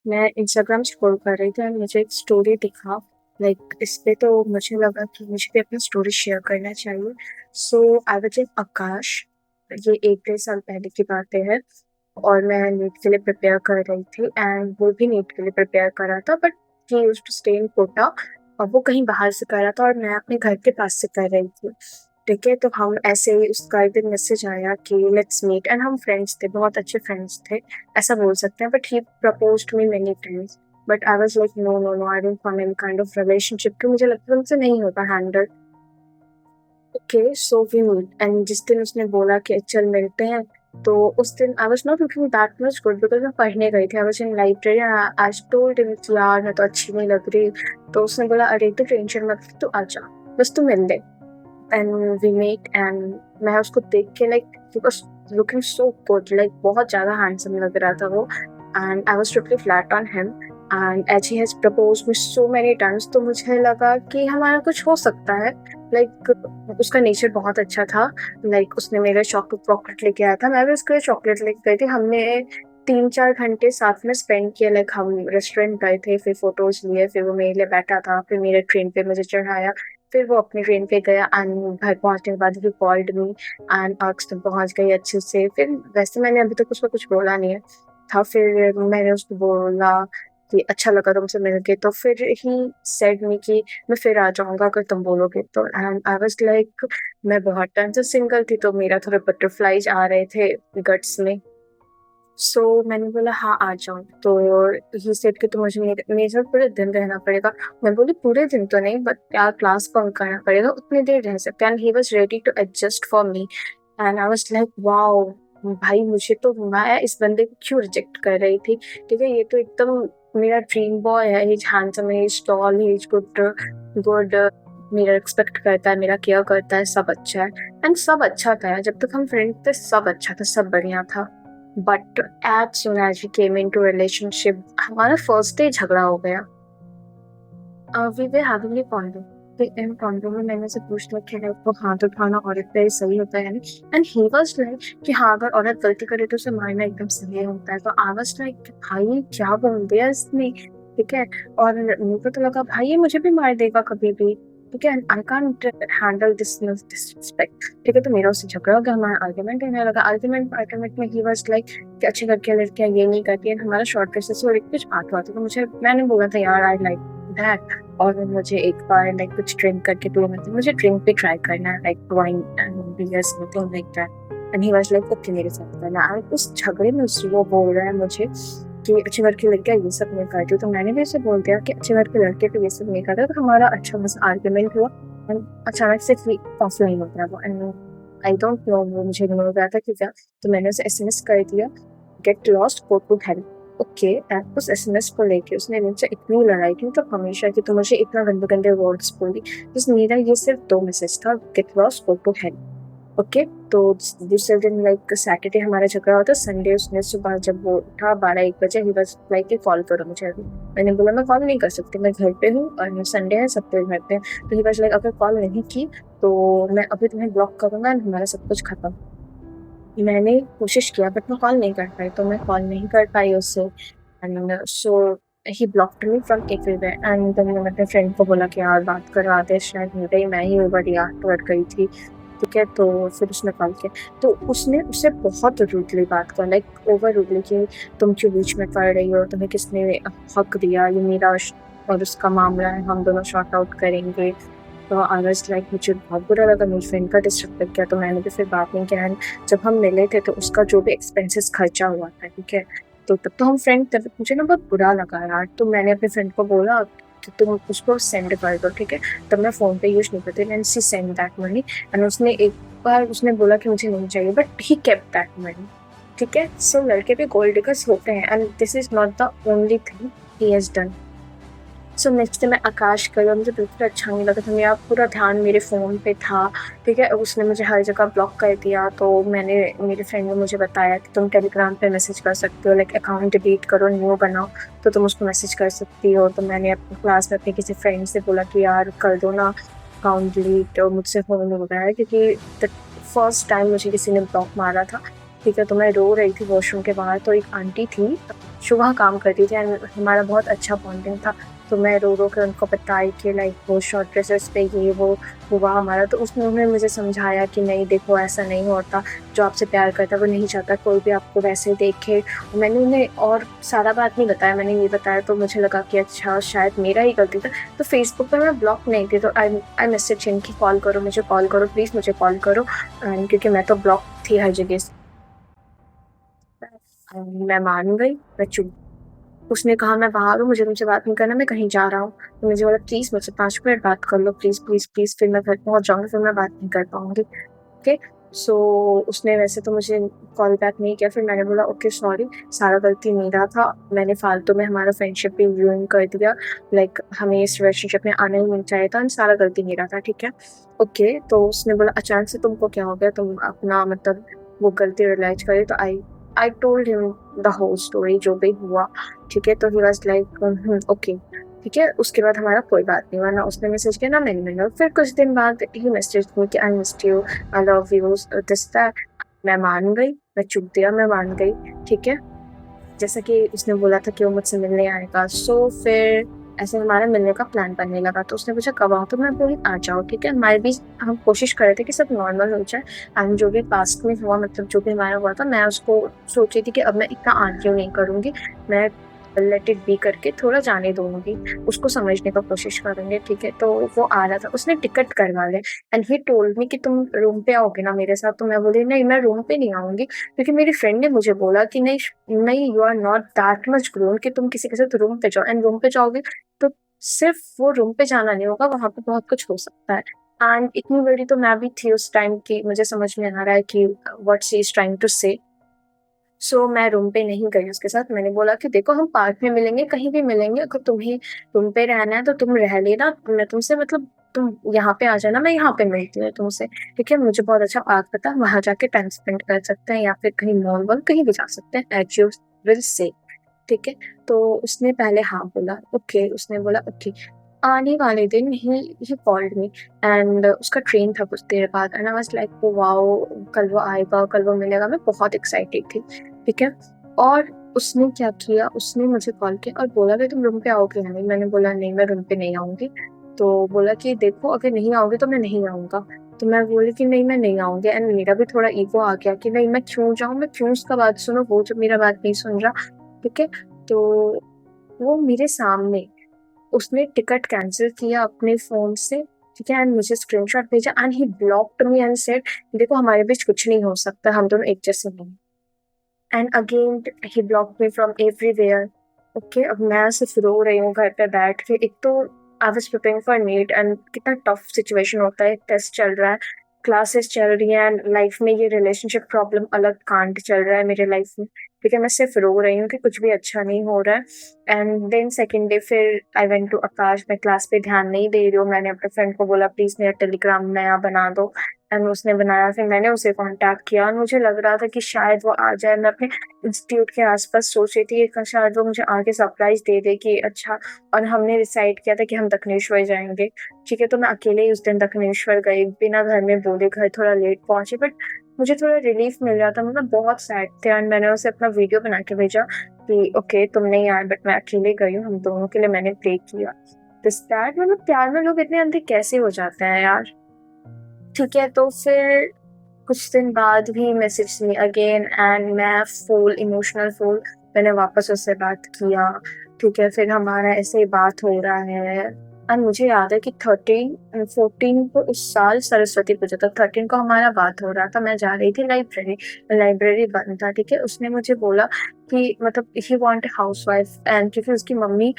मैं Instagram scroll कर रही थी और मुझे एक स्टोरी दिखा। लाइक इस पे तो मुझे लगा कि मुझे भी अपनी स्टोरी शेयर करना चाहिए। सो आई वाज इन आकाश। ये 1 डेढ़ साल पहले की बातें हैं और मैं नीट के लिए प्रिपेयर कर रही थी एंड वो भी नीट के लिए प्रिपेयर कर रहा था, but he used to stay in Kota और वो कहीं बाहर से कर रहा था और मैं अपने घर के पास से कर रही थी। ठीक है, तो हम ऐसे ही उसका एक दिन मैसेज आया कि लेट्स मीट एंड हम फ्रेंड्स थे, बहुत अच्छे फ्रेंड्स थे, ऐसा बोल सकते हैं। But he proposed me many times, but I was like no no no, I don't want any kind of relationship, कि मुझे लगता है मुझसे नहीं होता handle. Okay, so we meet and जिस दिन उसने बोला कि चल मिलते हैं, तो उस दिन I was not looking that much good because मैं पढ़ने गई थी, I was in library and I told him कि यार मैं तो अच्छी नहीं लग रही। तो उसने बोला अरे तू टेंशन मत ले, तू आजा, बस तू मिल ले। एंड वी मेट एंड मैं उसको देख के like he was looking so good, like बहुत ज़्यादा हैंडसम लग रहा था वो। And I was totally flat on him and as he has proposed me so many times, तो मुझे लगा कि हमारा कुछ हो सकता है। लाइक उसका नेचर बहुत अच्छा था। लाइक उसने मेरे चॉकलेट चॉकलेट लेके आया था, मैं भी उसके लिए चॉकलेट लेके गई थी। हमने 3-4 घंटे साथ में स्पेंड किया। लाइक हम रेस्टोरेंट गए थे, फिर फोटोज लिए, फिर वो मेरे लिए बैठा था, फिर मेरे ट्रेन पे मुझे चढ़ाया, फिर वो अपनी ट्रेन पे गया एंड घर पहुंचने के बाद he called me and asked तुम पहुंच गई अच्छे से। फिर वैसे मैंने अभी तक उसको कुछ बोला नहीं है था। फिर मैंने उसको बोला कि अच्छा लगा तुमसे मिलके, तो फिर ही सेड मी कि मैं फिर आ जाऊंगा अगर तुम बोलोगे तो। एंड आई वाज लाइक मैं बहुत टाइम से सिंगल थी, तो मेरा थोड़े बटरफ्लाईज आ रहे थे गट्स में। सो मैंने बोला हाँ आ जाऊँ, तो ही सेड कि तो मुझे मेरे साथ पूरे दिन रहना पड़ेगा। मैं बोली पूरे दिन तो नहीं, बट यार क्लास बंक करना पड़ेगा, उतनी देर रह सकते हैं। And he was ready to adjust for me and I was like wow भाई, मुझे तो मैं इस बंदे को क्यों रिजेक्ट कर रही थी। ठीक है, ये तो एकदम मेरा ड्रीम बॉय है, he is handsome, he is tall, he is good good, मेरा एक्सपेक्ट करता है, मेरा केयर करता है, सब अच्छा है। एंड सब अच्छा था जब तक हम फ्रेंड थे, सब अच्छा था, सब बढ़िया था। But as soon as we came into relationship, हमारा फर्स्ट डे झगड़ा हो गया। We were having a condo, फिर इन कॉन्डो में मैंने से पूछ लिया कि लाइक वो हाथ उठाना औरत पे सही होता है नहीं। एंड ही वाज लाइक कि हाँ अगर औरत गलती करे तो उसे मारना एकदम सही होता है। तो आई वाज लाइक भाई क्या बोल दिया इसने। ठीक है, और मेरे को तो लगा भाई ये मुझे भी मार देगा कभी भी। ठीक है, I can't handle this disrespect. ठीक है, तो मेरा उससे झगड़ा हो गया, हमारा आर्गुमेंट होने लगा। आर्गुमेंट में ही वाज लाइक कि अच्छी लड़कियां लड़कियां ये नहीं करती है, हमारा शॉर्ट ड्रेसेस और कुछ बात हुआ था। तो मुझे मैंने बोला था यार आई लाइक दैट, और मुझे एक बार लाइक कुछ ड्रिंक करके पियो, मतलब मुझे ड्रिंक भी ट्राई करना है, like wine and beer something like that. And he was like okay मेरे साथ करना। एंड उस झगड़े में वो बोल रहा है मुझे कि अच्छे घर की लड़कियां ये सब नहीं करती, तो मैंने भी उसे बोल दिया कि अच्छे घर के लड़के तो ये सब नहीं करते। तो हमारा अच्छा मसा आर्ग्यूमेंट हुआ एंड अचानक से ऑफ लाइन हो गया वो। एंड आई डोंट नो वो मुझे इग्नोर हो गया था कि क्या। तो मैंने उसे एसएमएस कर दिया get lost go to hell. Okay, and उस एसएमएस को लेके उसने मुझसे इतनी लड़ाई की, मतलब हमेशा की, तो मुझे इतना गंदे गंदे वर्ड्स बोली। बस मेरा ये सिर्फ 2 मैसेज था, get lost go to hell. Okay, तो दूसरे दिन लाइक सैटरडे हमारा झगड़ा हुआ था। संडे उसने सुबह जब वो उठा 12-1 बजे, ही बस लाइक कि कॉल करो मुझे अभी। मैंने बोला मैं कॉल नहीं कर सकती, मैं घर पे हूँ और संडे है, सब लोग घर पे हैं। तो ही बस लाइक अगर कॉल नहीं की तो मैं अभी तुम्हें ब्लॉक करूंगा एंड हमारा सब कुछ खत्म। मैंने कोशिश किया बट मैं कॉल नहीं कर पाई, तो मैं कॉल नहीं कर पाई उससे। And so he blocked me from everywhere. And then मैंने अपने फ्रेंड को बोला कि यार बात करवाते, शायद मेरे ही मैं ही ओवर रिएक्ट कर गई थी। ठीक है, तो फिर उसने कॉल किया, तो उसने उससे बहुत रूडली बात कर, लाइक ओवर रूडली, कि तुम क्यों बीच में कर रही हो, तुम्हें किसने हक दिया, ये मेरा और उसका मामला है, हम दोनों शॉर्ट आउट करेंगे। तो आई वाज लाइक मुझे बहुत बुरा लगा, मेरी फ्रेंड का डिसरिस्पेक्ट किया, तो मैंने भी फिर बात नहीं किया। एंड जब हम मिले थे तो उसका जो भी एक्सपेंसेस खर्चा हुआ था, ठीक है, तो तब तो हम फ्रेंड थे, but मुझे ना बहुत बुरा लगा यार। तो मैंने अपने फ्रेंड को बोला कि तुम उसको सेंड कर दो। ठीक है, तब मैं फ़ोन पे यूज़ नहीं करती, and she send that money. And उसने एक बार उसने बोला कि मुझे नहीं चाहिए, but he kept that money. ठीक है, सो लड़के भी गोल्ड डिगर्स होते हैं and this is not the only thing he has done. So next day मैं आकाश गई और मुझे बिल्कुल अच्छा नहीं लगा था, मेरा पूरा ध्यान मेरे फ़ोन पे था। ठीक है, उसने मुझे हर जगह ब्लॉक कर दिया। तो मैंने मेरे फ्रेंड ने मुझे बताया कि तुम टेलीग्राम पे मैसेज कर सकते हो, लाइक अकाउंट डिलीट करो, न्यू बनाओ, तो तुम उसको मैसेज कर सकती हो। तो मैंने अपनी क्लास में अपने किसी फ्रेंड से बोला कि यार कर दो ना अकाउंट डिलीट, और मुझसे हो नहीं रहा है क्योंकि द फर्स्ट टाइम मुझे किसी ने ब्लॉक मारा था ठीक है, तो मैं रो रही थी वॉशरूम के बाहर, तो एक आंटी थी, जो वहाँ काम करती थी एंड हमारा बहुत अच्छा बॉन्डिंग था। तो मैं रो-रो के उनको बताई कि लाइक वो शॉर्ट ड्रेसेस पे ये वो हुआ हमारा, तो उन्होंने मुझे समझाया कि नहीं देखो ऐसा नहीं होता, जो आपसे प्यार करता है वो नहीं चाहता कोई भी आपको वैसे देखे। मैंने उन्हें और सारा बात नहीं बताया, मैंने ये बताया तो मुझे लगा कि अच्छा शायद मेरा ही गलती था। तो फेसबुक पे मैं ब्लॉक नहीं थी, तो आई मैसेज हिम कि कॉल करो, मुझे कॉल करो, प्लीज़ मुझे कॉल करो क्योंकि मैं तो ब्लॉक थी हर जगह से। मैं मान गई, मैं चुप। उसने कहा मैं बाहर हूँ, मुझे तुमसे बात नहीं करना, मैं कहीं जा रहा हूँ। तो मुझे बोला प्लीज़ मुझसे 5 मिनट बात कर लो, प्लीज़, प्लीज़, प्लीज़, फिर मैं घर पहुँच जाऊँगी, फिर मैं बात नहीं कर पाऊँगी। ओके, सो उसने वैसे तो मुझे कॉल बैक नहीं किया, फिर मैंने बोला ओके सॉरी, सारा गलती मेरा था, मैंने फालतू में हमारा फ्रेंडशिप भी रुइन कर दिया, लाइक हमें इस रिलेशनशिप में आना ही नहीं चाहिए था एंड सारा गलती मेरा था, ठीक है? ओके, तो उसने बोला अचानक से तुमको क्या हो गया? तुम अपना मतलब वो गलती रियलाइज़ करी, तो I I told him the whole story जो भी हुआ, ठीक है? तो ही वाज़ लाइक ओके, ठीक है? उसके बाद हमारा कोई बात नहीं हुआ, ना उसने मैसेज किया, ना मैंने मैसेज। फिर कुछ दिन बाद ही मैसेज मी कि I missed you, I love you, this that. मैं मान गई, मैं चुप दिया, मैं मान गई, ठीक है? जैसा कि उसने बोला था कि वो मुझसे मिलने आएगा, सो फिर ऐसे हमारा मिलने का प्लान बनने लगा। तो उसने पूछा कब आऊँ? तो मैं बोली आ जाओ, ठीक है? हमारे बीच हम कोशिश कर रहे थे कि सब नॉर्मल हो जाए एंड जो भी पास्ट में हुआ मतलब जो भी हमारा हुआ था, मैं उसको सोच रही थी कि अब मैं इतना आर्ग्यू नहीं करूँगी, मैं लेट इट बी करके थोड़ा जाने दूँगी, उसको समझने का कोशिश करूँगी, ठीक है? तो वो आ रहा था, उसने टिकट करवा लिया एंड ही टोल्ड मी कि तुम रूम पे आओगे ना मेरे साथ? तो मैं बोली नहीं, मैं रूम पे नहीं आऊँगी, क्योंकि मेरी फ्रेंड ने मुझे बोला कि नहीं, you are not that much grown कि तुम किसी के साथ रूम पे जाओ, एंड रूम पे जाओगे तो सिर्फ वो रूम पे जाना नहीं होगा, वहाँ पे बहुत कुछ हो सकता है। एंड इतनी बड़ी तो मैं भी थी उस टाइम की मुझे समझ में आ रहा है कि what she is trying to say. So मैं रूम पे नहीं गई उसके साथ, मैंने बोला कि देखो हम पार्क में मिलेंगे, कहीं भी मिलेंगे, अगर तुम्हें रूम पे रहना है तो तुम रह लेना, मैं तुमसे मतलब तुम यहाँ पे आ जाना, मैं यहाँ पे मिलती हूँ तुमसे, ठीक है? मुझे बहुत अच्छा पार्क पता है, वहाँ जाके टाइम स्पेंड कर सकते हैं या फिर कहीं मॉल वॉल कहीं भी जा सकते हैं, एज़ यू विल से, ठीक है? तो उसने पहले हाँ बोला, ओके, उसने बोला ओके। आने वाले दिन ही कॉल्ड मी एंड उसका ट्रेन था कुछ देर बाद and I was like oh wow! कल वो आएगा, कल वो मिलेगा, मैं बहुत एक्साइटेड थी, ठीक है? और उसने क्या किया, उसने मुझे कॉल किया और बोला कि तुम रूम पे आओगे या नहीं? मैंने बोला नहीं, मैं रूम पे नहीं आऊँगी। तो बोला कि देखो अगर नहीं आओगे तो मैं नहीं आऊँगा। तो मैं बोली कि नहीं, मैं नहीं आऊँगी एंड मेरा भी थोड़ा ईगो आ गया कि नहीं मैं क्यों जाऊँ, मैं क्यों उसका बात सुनूँ, वो जो मेरा बात नहीं सुन रहा, ठीक है? तो वो मेरे सामने उसने टिकट कैंसल किया अपने फ़ोन से, ठीक है? एंड मुझे स्क्रीनशॉट भेजा and he blocked me and said देखो हमारे बीच कुछ नहीं हो सकता, हम दोनों एक जैसे नहीं। And again he blocked me from everywhere. Okay, अब मैं सिर्फ रो रही हूँ घर पे बैठ के। एक तो I was preparing for neat and कितना टफ सिचुएशन होता है, टेस्ट चल रहा है, क्लासेस चल रही हैं एंड लाइफ में ये रिलेशनशिप प्रॉब्लम अलग कांड चल रहा है मेरे लाइफ में। ठीक है, मैं सिर्फ रो रही हूँ कि कुछ भी अच्छा नहीं हो रहा है। एंड देन सेकंड डे फिर आई वेंट टू आकाश, मैं क्लास पे ध्यान नहीं दे रही हूँ, मैंने अपने फ्रेंड को बोला प्लीज़ मेरा टेलीग्राम नया बना दो एंड उसने बनाया, फिर मैंने उसे कॉन्टैक्ट किया और मुझे लग रहा था कि शायद वो आ जाए। मैं अपने इंस्टीट्यूट के आस-पास सोच रही थी कि शायद वो मुझे आके सरप्राइज़ दे दे कि अच्छा, और हमने डिसाइड किया था कि हम दक्षिणेश्वर जाएँगे, ठीक है? तो मैं अकेले ही उस दिन दक्षिणेश्वर गई, बिना घर में बोले घर थोड़ा लेट पहुँची, बट मुझे थोड़ा रिलीफ़ मिल रहा था, मतलब बहुत सैड थे एंड मैंने उसे अपना वीडियो बना के भेजा कि ओके तुम नहीं आए बट मैं अकेले गई हूँ, हम दोनों के लिए मैंने प्ले किया। दिस दैट मतलब प्यार में लोग इतने अंधे कैसे हो जाते हैं यार? ठीक है, तो फिर कुछ दिन बाद भी मैसेज मी अगेन एंड मैं फुल इमोशनल फुल मैंने वापस उससे बात किया, ठीक है? फिर हमारा ऐसे ही बात हो रहा है एंड मुझे याद है कि 14 को उस साल सरस्वती पूजा था, 13 को हमारा बात हो रहा था, मैं जा रही थी लाइब्रेरी, लाइब्रेरी बंद था, ठीक है? उसने मुझे बोला कि मतलब he want a housewife and क्योंकि उसकी मम्मी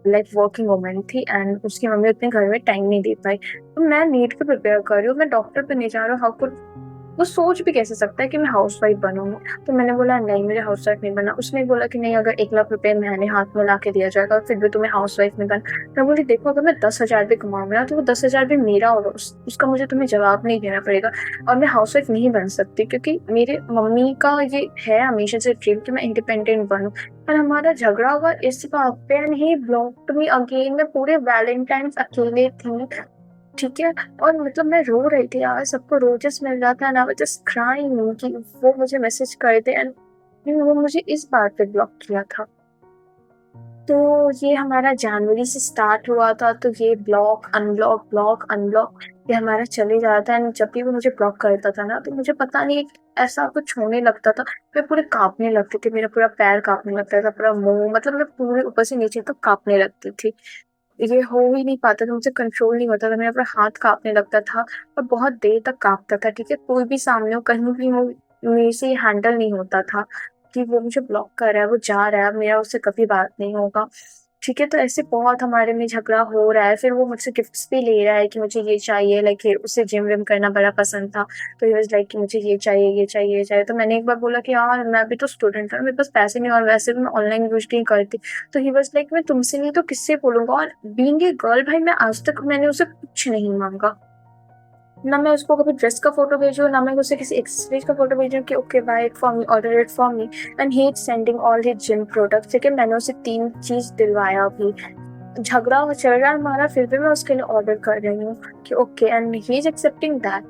लाइक वर्किंग वूमेन थी एंड उसकी मम्मी उतने घर में टाइम नहीं दे पाई। तो मैं नीट के प्रिपेयर कर रही हूँ, मैं डॉक्टर पे नहीं जा रहा हूँ, हाउ कुड वो सोच भी कैसे सकता है कि मैं हाउसवाइफ बनूँगी? तो मैंने बोला नहीं मुझे हाउसवाइफ नहीं बनना। उसने बोला कि नहीं अगर 1 लाख रुपए महीने हाथ में ला के दिया जाएगा फिर भी तुम्हें हाउसवाइफ नहीं बनना। मैं बोली देखो अगर मैं 10,000 भी कमाऊँगी ना तो वो 10,000 भी मेरा होगा, उसका मुझे तुम्हें जवाब नहीं देना पड़ेगा और मैं हाउसवाइफ नहीं बन सकती क्योंकि मेरे मम्मी का ये है हमेशा से ड्रीम कि मैं इंडिपेंडेंट बनूँ। पर हमारा झगड़ा हुआ इस बात पे and he blocked me again. मैं पूरे वैलेंटाइन्स अकेले थी ठीक है? और मतलब मैं रो रही थी यार, सबको रोजेस मिल रहा था and I was just crying कि वो मुझे मैसेज कर दे एंड वो मुझे इस बात पे ब्लॉक किया था। तो ये हमारा जनवरी से स्टार्ट हुआ था, तो ये ब्लॉक, अनब्लॉक, ब्लॉक, अनब्लॉक ये हमारा चले जा रहा था एंड जब भी वो मुझे ब्लॉक करता था ना, तो मुझे पता नहीं ऐसा कुछ होने लगता था, मैं पूरे काँपने लगती थी, मेरा पूरा पैर काँपने लगता था, पूरा मुँह मतलब मैं पूरे ऊपर से नीचे तक काँपने लगती थी। ये हो ही नहीं पाता था, मुझसे कंट्रोल नहीं होता था, मेरा पूरा हाथ काँपने लगता था और बहुत देर तक काँपता था, ठीक है? कोई भी सामने हो, कहीं भी हो, मेरे से ये हैंडल नहीं होता था कि वो मुझे ब्लॉक कर रहा है, वो जा रहा है, अब मेरा उससे कभी बात नहीं होगा, ठीक है? तो ऐसे बहुत हमारे में झगड़ा हो रहा है, फिर वो मुझसे गिफ्ट्स भी ले रहा है कि मुझे ये चाहिए, लाइक उसे जिम-विम करना बड़ा पसंद था, तो ही वाज़ लाइक कि मुझे ये चाहिए, ये चाहिए, ये चाहिए, तो मैंने एक बार बोला कि यार मैं भी तो स्टूडेंट हूँ, मेरे पास पैसे नहीं और वैसे भी मैं ऑनलाइन यूज़ नहीं करती। तो ही वाज़ लाइक मैं तुमसे नहीं तो किससे बोलूँगा और बीइंग ए गर्ल भाई मैं आज तक मैंने उसे कुछ नहीं माँगा। ना मैं उसको कभी ड्रेस का फ़ोटो भेजूँ, ना मैं उसे किसी एक्सेसरीज़ का फ़ोटो भेजूँ कि okay buy it for me, order it for me and he is sending all his gym products, ठीक है? मैंने उसे 3 चीज़ दिलवाया भी। झगड़ा चल रहा है हमारा फिर भी मैं उसके लिए ऑर्डर कर रही हूँ कि okay and he is accepting that,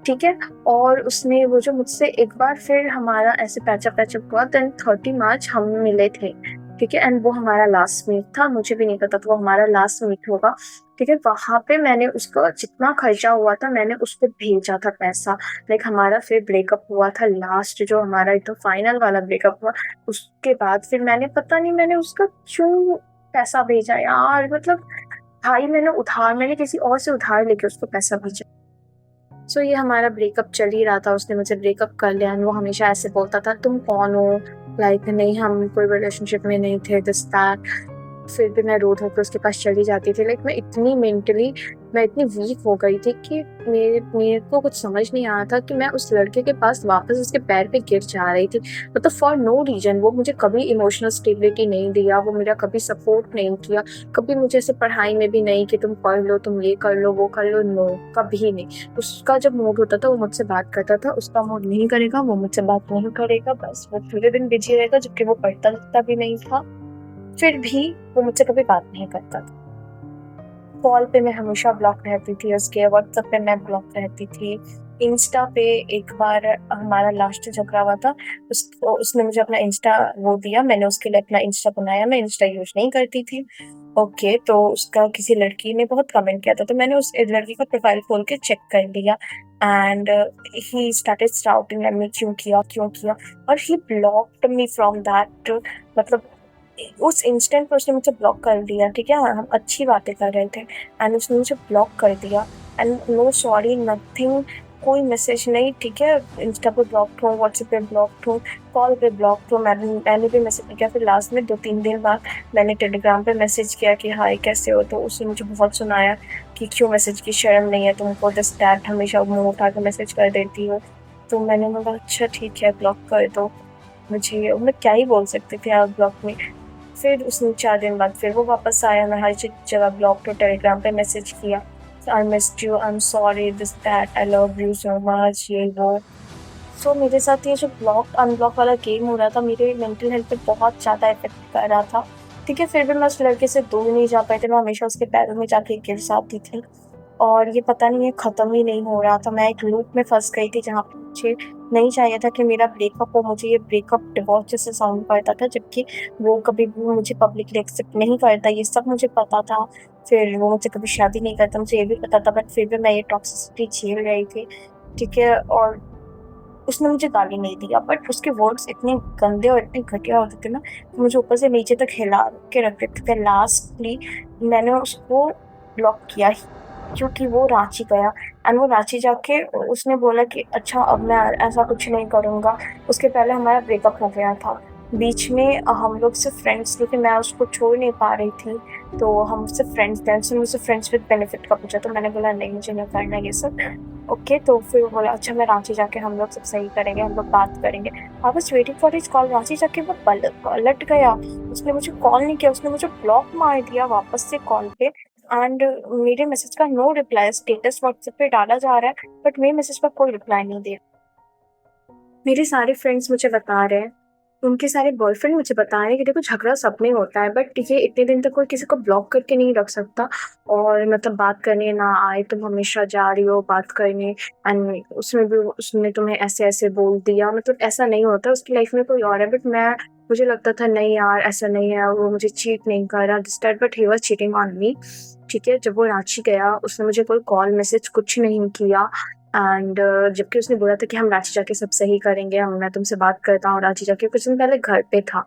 ठीक है? और उसने वो जो मुझसे एक बार फिर हमारा ऐसे पैचअप हुआ देन 30 मार्च हम मिले थे, ठीक है? एंड वो हमारा लास्ट मीट था, मुझे भी नहीं पता था वो हमारा लास्ट मीट होगा, ठीक है? वहाँ पे मैंने उसको जितना खर्चा हुआ था मैंने उसको भेजा था पैसा, लाइक हमारा फिर ब्रेकअप हुआ था लास्ट जो हमारा एकदम फाइनल वाला ब्रेकअप हुआ, उसके बाद फिर मैंने पता नहीं मैंने उसका क्यों पैसा भेजा यार, मतलब भाई मैंने किसी और से उधार लेके उसको पैसा भेजा। सो ये हमारा ब्रेकअप चल ही रहा था, उसने मुझसे ब्रेकअप कर लिया एंड वो हमेशा ऐसे बोलता था तुम कौन हो? लाइक नहीं हम कोई रिलेशनशिप में नहीं थे दिस दैट। फिर भी मैं रो-धो के उसके पास चली जाती थी। लाइक मैं इतनी वीक हो गई थी कि मेरे मेरे को कुछ समझ नहीं आ रहा था कि मैं उस लड़के के पास वापस उसके पैर पे गिर जा रही थी। मतलब फॉर नो रीज़न वो मुझे कभी इमोशनल स्टेबिलिटी नहीं दिया, वो मेरा कभी सपोर्ट नहीं किया, कभी मुझे ऐसे पढ़ाई में भी नहीं कि तुम पढ़ लो, तुम ये कर लो, वो कर लो, नो कभी नहीं। उसका जब मूड होता था वो मुझसे बात करता था, उसका मूड नहीं करेगा वो मुझसे बात नहीं करेगा, बस वो पूरे दिन बिज़ी रहेगा जबकि वो पढ़ता-लिखता भी नहीं था। फिर भी वो मुझसे कभी बात नहीं करता था। कॉल पे मैं हमेशा ब्लॉक रहती थी उसके, व्हाट्सएप पे मैं ब्लॉक रहती थी। इंस्टा पे एक बार हमारा लास्ट झगड़ा हुआ था, उसने मुझे अपना इंस्टा वो दिया, मैंने उसके लिए अपना इंस्टा बनाया, मैं इंस्टा यूज़ नहीं करती थी। ओके, तो उसका किसी लड़की ने बहुत कमेंट किया था, तो मैंने उस लड़की का प्रोफाइल खोल के चेक कर लिया and he started shouting at me क्यों किया, क्यों किया? और ही ब्लॉक्ड मी फ्रॉम दैट, मतलब उस इंस्टेंट पे उसने मुझे ब्लॉक कर दिया, ठीक है? हम अच्छी बातें कर रहे थे एंड उसने मुझे ब्लॉक कर दिया एंड नो सॉरी नथिंग, कोई मैसेज नहीं, ठीक है? इंस्टा पे ब्लॉक्ड हूँ, व्हाट्सएप पे ब्लॉक्ड हूँ, कॉल पे ब्लॉक्ड हूँ, मैंने भी मैसेज नहीं किया। फिर लास्ट में 2-3 दिन बाद मैंने टेलीग्राम पे मैसेज किया कि हाय कैसे हो? तो उसने मुझे बहुत सुनाया कि क्यों मैसेज की शर्म नहीं है तुमको, दिस दैट, हमेशा मुँह उठा के मैसेज कर देती हो। तो मैंने बोला अच्छा ठीक है ब्लॉक कर दो मुझे, मैं क्या ही बोल सकती थी यार ब्लॉक में। फिर उसने 4 दिन बाद फिर वो वापस आया, मैं हर जगह ब्लॉक तो टेलीग्राम पे मैसेज किया, I missed you, I am sorry, this that, I love you so much, ये वो। सो मेरे साथ ये जो ब्लॉक अनब्लॉक वाला गेम हो रहा था, मेरे मेंटल हेल्थ पे बहुत ज़्यादा इफ़ेक्ट कर रहा था, ठीक है? फिर भी मैं उस लड़के से दूर नहीं जा पाई थी, मैं हमेशा उसके पैरों में जाके गिर जाती थी और ये पता नहीं ये ख़त्म ही नहीं हो रहा था। मैं एक लूप में फँस गई थी जहाँ पे मुझे नहीं चाहिए था कि मेरा ब्रेकअप हो, मुझे ये ब्रेकअप डिवोर्स जैसे साउंड करता था, जबकि वो कभी भी मुझे पब्लिकली एक्सेप्ट नहीं करता, ये सब मुझे पता था। फिर वो मुझसे कभी शादी नहीं करता, मुझे ये भी पता था, बट फिर भी मैं ये टॉक्सिसिटी झेल रही थी, ठीक है? और उसने मुझे गाली नहीं दिया बट उसके वर्ड्स इतने गंदे और इतने घटिया होते थे ना, कि मुझे ऊपर से नीचे तक हिला के रख देते थे। लास्टली मैंने उसको ब्लॉक किया ही क्योंकि वो रांची गया एंड वो रांची जाके उसने बोला कि अच्छा अब मैं ऐसा कुछ नहीं करूँगा। उसके पहले हमारा ब्रेकअप हो गया था। बीच में हम लोग सिर्फ फ्रेंड्स थे कि मैं उसको छोड़ नहीं पा रही थी, तो हम सिर्फ फ्रेंड्स थे। उसने मुझसे फ्रेंड्स विद बेनिफिट का पूछा तो मैंने बोला नहीं मुझे नहीं करना ये सब। ओके, तो फिर वो बोला अच्छा मैं रांची जाके हम लोग सब सही करेंगे, हम लोग बात करेंगे। I was waiting for his call, Ranchi जाके वो पलट गया। उसने मुझे कॉल नहीं किया, उसने मुझे ब्लॉक मार दिया वापस से कॉल पे एंड मेरे मैसेज का नो रिप्लाई, स्टेटस व्हाट्सएप पे डाला जा रहा है बट मेरे मैसेज का कोई रिप्लाई नहीं दिया। मेरे सारे फ्रेंड्स मुझे बता रहे हैं उनके सारे बॉयफ्रेंड मुझे बता रहे हैं कि देखो झगड़ा सब में होता है, बट ये इतने दिन तक कोई किसी को ब्लॉक करके नहीं रख सकता। और मतलब बात करने ना आए, तुम हमेशा जा रही हो बात करने, एंड उसमें भी उसने तुम्हें ऐसे-ऐसे बोल दिया, मतलब ऐसा नहीं होता, उसकी लाइफ में कोई और है। बट मुझे लगता था नहीं यार ऐसा नहीं है, वो मुझे चीट नहीं कर रहा this that, but he was cheating on me. ठीक है, जब वो रांची गया उसने मुझे कोई कॉल मैसेज कुछ नहीं किया। एंड जबकि उसने बोला था कि हम रांची जाके सब सही करेंगे, मैं तुमसे बात करता हूँ रांची जाके, कुछ दिन पहले घर पे था।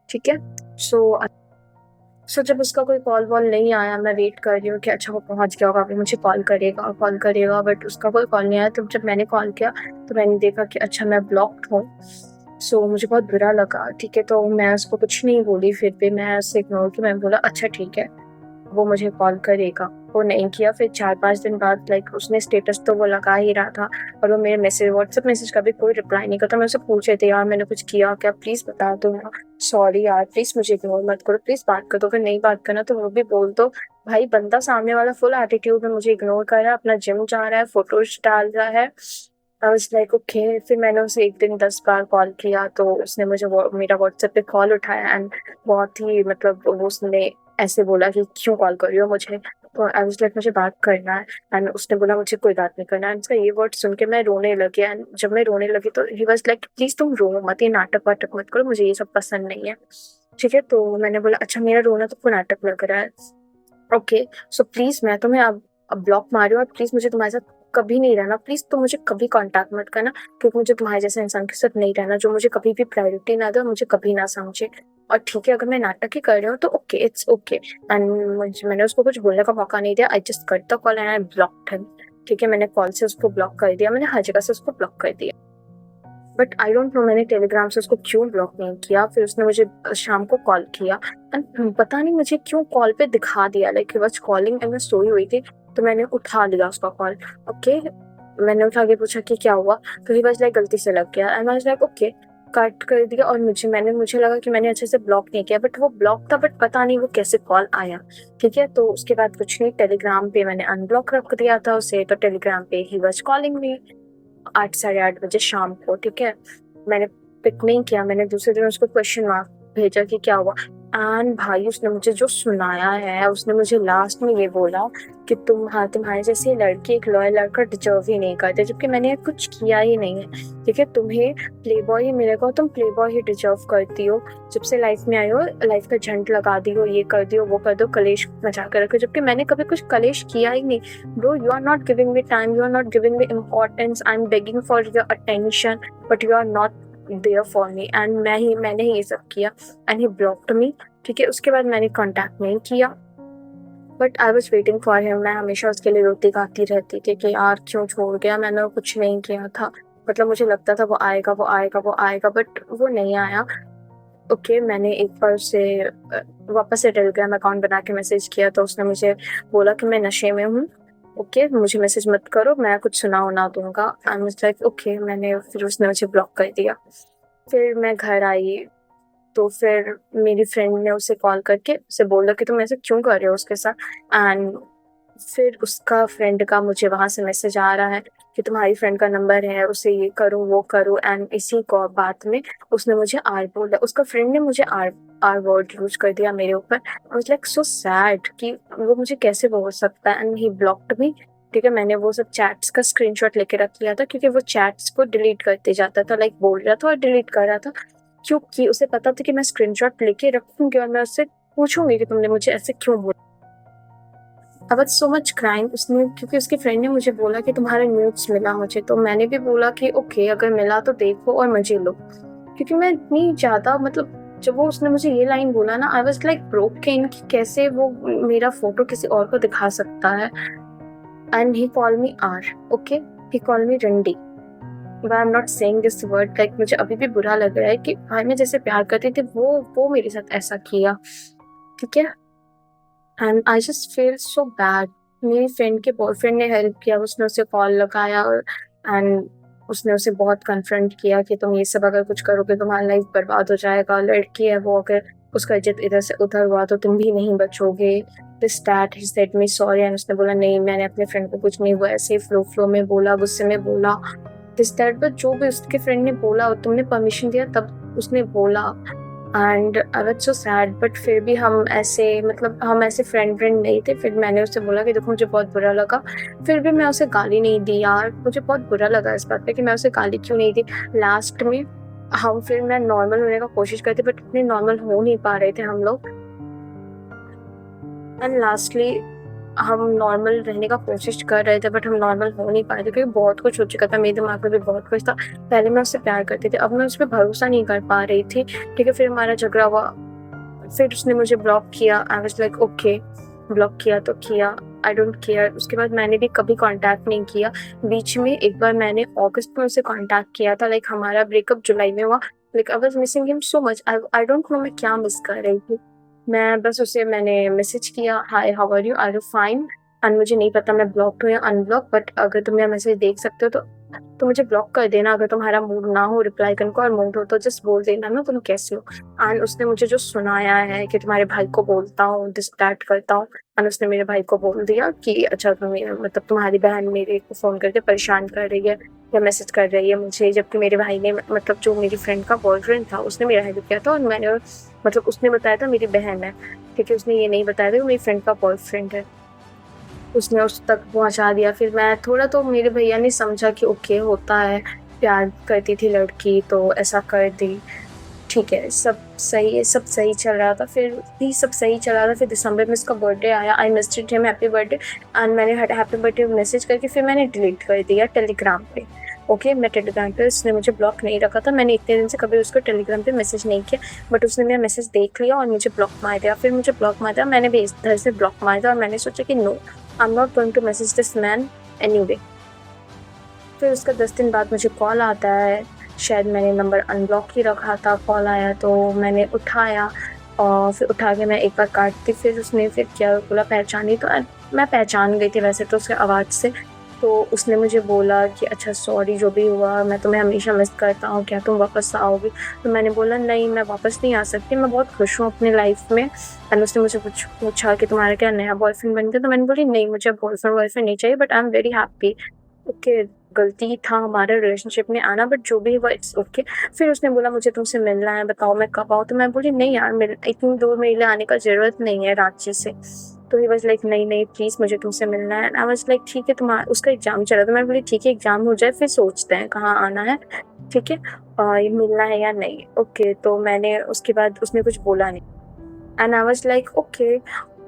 ठीक है, सो जब उसका कोई कॉल वॉल नहीं आया, मैं वेट कर रही हूँ कि अच्छा वो पहुंच गया होगा, अभी मुझे कॉल करेगा, बट उसका कोई कॉल नहीं आया। तो जब मैंने कॉल किया तो मैंने देखा कि अच्छा मैं ब्लॉक्ड हूँ। सो मुझे बहुत बुरा लगा। ठीक है, तो मैं उसको कुछ नहीं बोली, फिर भी मैं उससे इग्नोर की, मैंने बोला अच्छा ठीक है, वो मुझे कॉल करेगा। वो नहीं किया। फिर 4-5 दिन बाद लाइक उसने स्टेटस तो वो लगा ही रहा था, और वो मेरे व्हाट्सएप मैसेज का भी कोई रिप्लाई नहीं करता। मैं उससे पूछ रही थी यार मैंने कुछ किया क्या, प्लीज़ बता दो ना, सॉरी यार, प्लीज़ मुझे इग्नोर मत करो, प्लीज़ बात कर दो। अगर नहीं बात करना तो वो भी बोल दो। भाई बंदा सामने वाला फुल एटीट्यूड में मुझे इग्नोर कर रहा है, अपना जिम जा रहा है, फ़ोटोज़ डाल रहा है। I was like okay. फिर मैंने उसे एक दिन 10 बार कॉल किया, तो उसने मुझे मेरा व्हाट्सएप पे कॉल उठाया, एंड बहुत ही मतलब वो उसने ऐसे बोला कि क्यों कॉल कर रही हो मुझे। तो आई वाज़ लाइक मुझे बात करना है, एंड उसने बोला मुझे कोई बात नहीं करना है। एंड उसका ये वर्ड सुन के मैं रोने लगी, एंड जब मैं रोने लगी तो ही वाज़ लाइक प्लीज़ तुम रो मत, ये नाटक-वाटक मत करो, मुझे ये सब पसंद नहीं है। ठीक है, तो मैंने बोला अच्छा मेरा रोना तुमको नाटक लग रहा है। ओके, सो प्लीज़ मैं तुम्हें अब ब्लॉक मार रही हूँ, और प्लीज़ मुझे तुम्हारे साथ कभी नहीं रहना, प्लीज़ तुम मुझे कभी कॉन्टैक्ट मत करना, क्योंकि मुझे तुम्हारे जैसे इंसान के साथ नहीं रहना, जो मुझे कभी भी प्रायोरिटी ना दे और मुझे कभी ना समझे। और ठीक है, अगर मैं नाटक ही कर रही हूँ तो ओके, इट्स ओके। एंड मैंने उसको कुछ बोलने का मौका नहीं दिया, I just cut the call and I blocked him. ठीक है, मैंने कॉल से उसको ब्लॉक कर दिया, मैंने हर जगह से उसको ब्लॉक कर दिया। बट आई डोंट नो मैंने टेलीग्राम से उसको क्यों ब्लॉक नहीं किया। फिर उसने मुझे शाम को कॉल किया, एंड पता नहीं मुझे क्यों कॉल पे दिखा दिया like he was calling, and मैं सोई हुई थी, तो मैंने उठा लिया उसका कॉल। ओके, मैंने उठा के पूछा कि क्या हुआ, तो ही वाज लाइक गलती से लग गया, and I was like okay, cut कर दिया। और मुझे लगा कि मैंने अच्छे से ब्लॉक नहीं किया, बट वो ब्लॉक था, बट पता नहीं वो कैसे कॉल आया। ठीक है, तो उसके बाद कुछ नहीं, टेलीग्राम पे मैंने अनब्लॉक रख दिया था उसे, तो टेलीग्राम पे ही वाज कॉलिंग मी 8 साढ़े 8 बजे शाम को। ठीक है, मैंने पिक नहीं किया, मैंने दूसरे दिन उसको क्वेश्चन मार्क भेजा कि क्या हुआ, एंड भाई उसने मुझे जो सुनाया है, उसने मुझे लास्ट में ये बोला कि तुम्हारे जैसी लड़की एक लॉयल लड़का डिजर्व ही नहीं करते, जबकि मैंने कुछ किया ही नहीं है। ठीक है, तुम्हें प्लेबॉय ही मिलेगा, तुम प्लेबॉय ही डिजर्व करती हो, जब से लाइफ में आई हो लाइफ का झंड लगा दी हो, ये कर दियो वो कर दो, कलेश मचा कर रखो, जबकि मैंने कभी कुछ कलेश किया ही नहीं। Bro, you are not giving me time, you are not giving me importance, I am begging for your attention, but you are not there for me, and मैंने ये सब किया, एंड ही ब्लॉक्ड मी। ठीक है, उसके बाद मैंने कांटेक्ट नहीं किया, but I was waiting for him. मैं हमेशा उसके लिए रोती गाती रहती थी कि यार क्यों छोड़ गया, मैंने कुछ नहीं किया था, मतलब मुझे लगता था वो आएगा वो आएगा वो आएगा, बट वो नहीं आया। ओके, मैंने एक बार उसे वापस से टेलीग्राम अकाउंट बना के मैसेज किया, तो उसने मुझे बोला कि मैं नशे में हूँ, ओके मुझे मैसेज मत करो, मैं कुछ सुना उना दूंगा। आई वाज लाइक ओके, फिर उसने मुझे ब्लॉक कर दिया। फिर मैं घर आई, तो फिर मेरी फ्रेंड ने उसे कॉल करके उसे बोला कि तुम ऐसे क्यों कर रहे हो उसके साथ, एंड फिर उसका फ्रेंड का मुझे वहाँ से मैसेज आ रहा है कि तुम्हारी फ्रेंड का नंबर है, उसे ये करो वो करो, एंड इसी को बात में उसने मुझे आर बोला, उसका फ्रेंड ने मुझे आर आर वर्ड यूज कर दिया मेरे ऊपर। आई वाज लाइक सो सैड कि वो मुझे कैसे बोल सकता है, एंड ही ब्लॉक्ड मी। ठीक है, मैंने वो सब चैट्स का स्क्रीनशॉट लेके रख लिया था, क्योंकि वो चैट्स को डिलीट करते जाता था, लाइक बोल रहा था और डिलीट कर रहा था, क्योंकि उसे पता था कि मैं स्क्रीनशॉट लेके रखूंगी और मैं उससे पूछूंगी कि तुमने मुझे ऐसे क्यों बोला। I was so much crying, उसने क्योंकि उसके फ्रेंड ने मुझे बोला कि तुम्हारे न्यूड्स मिला मुझे, तो मैंने भी बोला कि ओके अगर मिला तो देखो और मजे लो, क्योंकि मैं इतनी ज़्यादा मतलब जब वो उसने मुझे ये लाइन बोला ना, आई वाज लाइक ब्रोकन कि कैसे वो मेरा फोटो किसी और को दिखा सकता है। And he call me R, okay, he call me रंडी, but I am not saying this word, like मुझे अभी भी बुरा लग रहा है कि भाई मैं जैसे प्यार करती थी वो मेरे साथ ऐसा किया। ठीक है, and I just feel so bad. मेरी फ्रेंड के बॉयफ्रेंड ने हेल्प किया, उसने उसे कॉल लगाया, एंड उसने उसे बहुत कन्फ्रंट किया कि तुम ये सब अगर कुछ करोगे तुम्हारा लाइफ बर्बाद हो जाएगा, लड़की है वो, अगर उसका इज्जत इधर से उधर हुआ तो तुम भी नहीं बचोगे, this that. He said me sorry, and उसने बोला नहीं मैंने अपने फ्रेंड को कुछ नहीं, वो ऐसे ही फ्लो में बोला, गुस्से में बोला, दिस दैट। बट जो भी उसके फ्रेंड ने बोला और तुमने परमिशन दिया, तब उसने बोला and I was so sad, but फिर भी हम ऐसे फ्रेंड नहीं थे। फिर मैंने उससे बोला कि देखो मुझे बहुत बुरा लगा, फिर भी मैं उसे गाली नहीं दी यार, मुझे बहुत बुरा लगा इस बात पे कि मैं उसे गाली क्यों नहीं दी। लास्ट में फिर मैं नॉर्मल होने का कोशिश करती, बट इतने नॉर्मल हो नहीं पा रहे थे हम लोग। एंड लास्टली हम नॉर्मल रहने का कोशिश कर रहे थे, बट हम नॉर्मल हो नहीं पाए थे क्योंकि बहुत कुछ हो चुका था, मेरे दिमाग में भी बहुत कुछ था। पहले मैं उससे प्यार करती थी, अब मैं उस पर भरोसा नहीं कर पा रही थी। ठीक है, फिर हमारा झगड़ा हुआ, फिर उसने मुझे ब्लॉक किया। आई वाज लाइक ओके, ब्लॉक किया तो किया, आई डोंट केयर। उसके बाद मैंने भी कभी कांटेक्ट नहीं किया। बीच में एक बार मैंने अगस्त में उसे कांटेक्ट किया था, लाइक हमारा ब्रेकअप जुलाई में हुआ। Like I was missing him so much, I don't know मैं क्या मिस कर रही थी। मैंने मैसेज किया, hi how are you, are you fine. And मुझे नहीं पता मैं ब्लॉक हूँ या अनब्लॉक, बट अगर तुम मेरा मैसेज देख सकते हो तो मुझे ब्लॉक कर देना। अगर तुम्हारा मूड ना हो रिप्लाई करने को, और मूड हो तो जस्ट बोल देना ना तुम कैसे हो। एंड उसने मुझे जो सुनाया है कि तुम्हारे भाई को बोलता हूँ, दिस दैट करता हूँ। एंड उसने मेरे भाई को बोल दिया कि अच्छा तुम्हारी बहन मेरे को फोन करके परेशान कर रही है या मैसेज कर रही है मुझे, जबकि मेरे भाई ने जो मेरी फ्रेंड का बॉयफ्रेंड था उसने मेरा हेल्प किया था, और मैंने उसने बताया था मेरी बहन है। ठीक है, उसने ये नहीं बताया था कि मेरी फ्रेंड का बॉयफ्रेंड है। उसने उस तक पहुंचा दिया। फिर मैं थोड़ा, तो मेरे भैया ने समझा कि ओके होता है, प्यार करती थी लड़की तो ऐसा कर दी। ठीक है, सब सही है, सब सही चल रहा था, फिर भी सब सही चल रहा था। फिर दिसंबर में उसका बर्थडे आया, I missed him happy birthday. And मैंने हैप्पी बर्थडे मैसेज करके फिर मैंने डिलीट कर दिया टेलीग्राम पे। ओके, मैं टेलीग्राम पे, उसने मुझे ब्लॉक नहीं रखा था, मैंने इतने दिन से कभी उसको टेलीग्राम पे मैसेज नहीं किया, बट उसने मेरा मैसेज देख लिया और मुझे ब्लॉक मार दिया। फिर मुझे ब्लॉक मार दिया, मैंने भी इस तरह से ब्लॉक मार दिया, और मैंने सोचा कि no, I am not going to message this man anyway. फिर उसका 10 दिन बाद मुझे कॉल आता है, शायद मैंने नंबर अनब्लॉक ही रखा था, कॉल आया तो मैंने उठाया, और फिर उठा के मैं एक बार काटती, फिर उसने फिर क्या बोला, पहचानी, तो मैं पहचान गई थी वैसे तो उसके आवाज़ से। तो उसने मुझे बोला कि अच्छा सॉरी जो भी हुआ, मैं तुम्हें हमेशा मिस करता हूँ, क्या तुम वापस आओगी। तो मैंने बोला नहीं, मैं वापस नहीं आ सकती, मैं बहुत खुश हूँ अपनी लाइफ में। एंड उसने मुझे पूछा कि तुम्हारा क्या नया बॉयफ्रेंड बन गया। तो मैंने बोली नहीं, मुझे बॉयफ्रेंड नहीं चाहिए, but I am very happy. Okay, गलती था हमारे रिलेशनशिप में आना, बट जो भी हुआ इट्स ओके। फिर उसने बोला मुझे तुमसे मिलना है, बताओ मैं कब आऊँ। तो मैं बोली नहीं यार, इतनी दूर मेरे लिए आने का ज़रूरत नहीं है रांची से। तो ही वाज लाइक नहीं नहीं प्लीज़ मुझे तुमसे मिलना है। एंड आई वाज लाइक ठीक है, तुम्हारा उसका एग्ज़ाम चल रहा था, मैं बोली ठीक है एग्ज़ाम हो जाए फिर सोचते हैं कहाँ आना है, ठीक है, ये मिलना है या नहीं। ओके, तो मैंने उसके बाद उसने कुछ बोला नहीं, and I was like okay,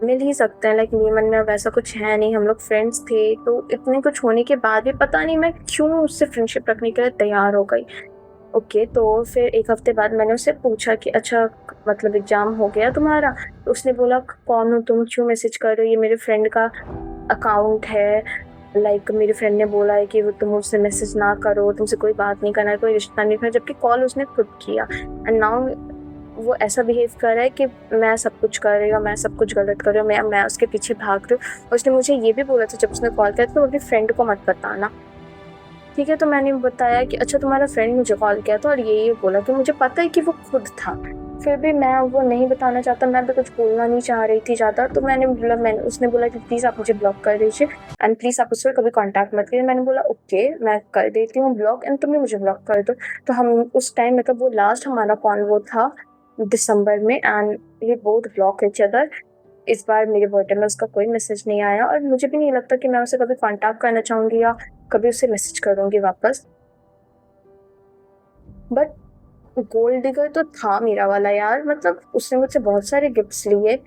मिल ही सकते हैं, लाइक मेरे मन में वैसा कुछ है नहीं, हम लोग फ्रेंड्स थे। तो इतने कुछ होने के बाद भी पता नहीं मैं क्यों उससे फ्रेंडशिप रखने के लिए तैयार हो गई। ओके, तो फिर एक हफ्ते बाद मैंने उससे पूछा कि अच्छा एग्ज़ाम हो गया तुम्हारा। तो उसने बोला कौन हो तुम, क्यों मैसेज कर रहे हो, ये मेरे फ्रेंड का अकाउंट है, लाइक मेरे फ्रेंड ने बोला है कि वो तुम उससे मैसेज ना करो, तुमसे कोई बात नहीं करना, कोई रिश्ता नहीं करना, जबकि कॉल उसने खुद किया। एंड नाउ वो ऐसा बिहेव कर रहा है कि मैं सब कुछ कर रही हूँ, मैं सब कुछ गलत कर रही हूँ, मैं उसके पीछे भाग रही हूँ। और उसने मुझे ये भी बोला था जब उसने कॉल किया था, तो अपने फ्रेंड को मत बताना। ठीक है, तो मैंने बताया कि अच्छा तुम्हारा फ्रेंड मुझे कॉल किया था और ये बोला, कि मुझे पता है कि वो खुद था, फिर भी मैं वो नहीं बताना चाहता, मैं भी कुछ बोलना नहीं चाह रही थी ज़्यादा। तो उसने बोला कि प्लीज़ आप मुझे ब्लॉक कर दीजिए एंड प्लीज़ आप उससे कभी कांटेक्ट मत कीजिए। मैंने बोला ओके मैं कर देती हूँ ब्लॉक, एंड तुम भी मुझे ब्लॉक कर दो। तो हम उस टाइम वो लास्ट हमारा कॉन्वो था दिसंबर में, and we both block each other. इस बार मेरे बर्थडे में उसका कोई मैसेज नहीं आया, और मुझे भी नहीं लगता कि मैं उसे कभी कांटेक्ट करना चाहूँगी या कभी उसे मैसेज करूँगी वापस। बट गोल्ड डिगर तो था मेरा वाला यार, उसने मुझसे बहुत सारे गिफ्ट्स लिए,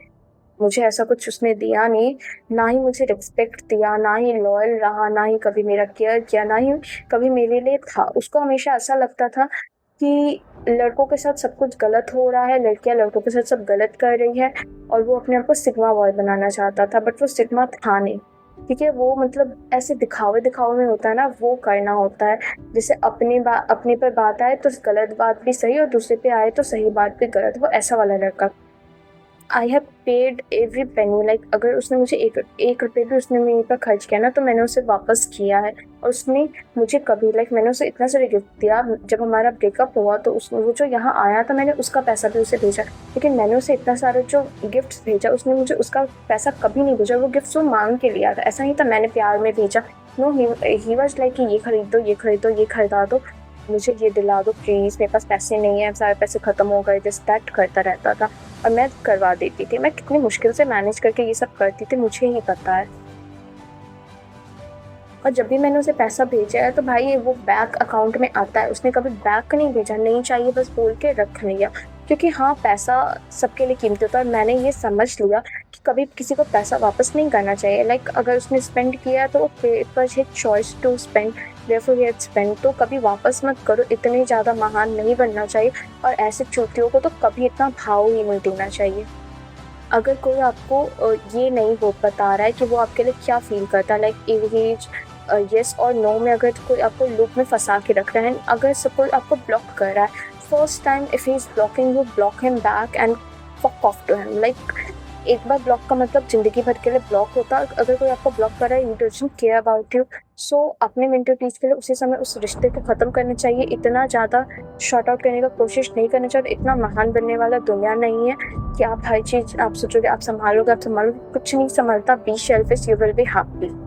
मुझे ऐसा कुछ उसने दिया नहीं, ना ही मुझे रिस्पेक्ट दिया, ना ही लॉयल रहा, ना ही कभी मेरा केयर किया, ना ही कभी मेरे लिए था। उसको हमेशा ऐसा लगता था कि लड़कों के साथ सब कुछ गलत हो रहा है, लड़कियां लड़कों के साथ सब गलत कर रही है, और वो अपने आप को सिग्मा बॉय बनाना चाहता था, बट वो सिग्मा था नहीं। ठीक है, वो ऐसे दिखावे दिखावे में होता है ना, वो करना होता है। जैसे अपने पर बात आए तो गलत बात भी सही, और दूसरे पे आए तो सही बात भी गलत, वो ऐसा वाला लड़का। I have paid every penny, like अगर उसने मुझे एक रुपये भी उसने मेरे पर खर्च किया ना, तो मैंने उसे वापस किया है। और उसने मुझे कभी मैंने उसे इतना सारे गिफ्ट दिया, जब हमारा ब्रेकअप हुआ तो वो जो यहाँ आया था, मैंने उसका पैसा भी उसे भेजा, लेकिन मैंने उसे इतना सारा जो गिफ्ट भेजा, उसने मुझे उसका पैसा कभी नहीं भेजा। वो गिफ्ट वो मांग के लिया था, ऐसा नहीं था मैंने प्यार में भेजा। नो, ही वॉज लाइक कि ये खरीद दो, ये खरीद दो, ये खरीदा दो। मुझे ये दिला दो प्लीज़, मेरे पास पैसे नहीं है, सारे पैसे ख़त्म हो गए, दिस दैट करता रहता था और मैं करवा देती थी। मैं कितनी मुश्किल से मैनेज करके ये सब करती थी, मुझे ही पता है। और जब भी मैंने उसे पैसा भेजा है तो भाई वो बैंक अकाउंट में आता है, उसने कभी बैक नहीं भेजा, नहीं चाहिए बस बोल के रख लिया। क्योंकि हाँ, पैसा सबके लिए कीमती होता है और मैंने ये समझ लिया कि कभी किसी को पैसा वापस नहीं करना चाहिए। लाइक अगर उसने स्पेंड किया तो it was his choice to spend, therefore he had spend, तो कभी वापस मत करो। इतने ज़्यादा महान नहीं बनना चाहिए और ऐसे चूतियों को तो कभी इतना भाव ही नहीं देना चाहिए। अगर कोई आपको ये नहीं वो बता रहा है कि वो आपके लिए क्या फ़ील करता है, लाइक इज येस और नो में अगर कोई आपको लूप में फँसा के रख रहा है, अगर सपोज़ आपको ब्लॉक कर रहा है, first time if he is blocking you, block him back and fuck off to him. Like एक बार ब्लॉक का मतलब ज़िंदगी भर के लिए ब्लॉक होता है। अगर कोई आपको ब्लॉक कर रहा है, ही डज़न्ट केयर अबाउट यू, सो अपने मेंटल पीस के लिए उसी समय उस रिश्ते को ख़त्म करना चाहिए। इतना ज़्यादा शॉर्ट आउट करने का कोशिश नहीं करना चाहिए। इतना महान बनने वाला दुनिया नहीं है कि आप हर चीज़ आप सोचोगे आप सँभालोगे, कुछ नहीं सँभलता। Be selfish, you will be happy.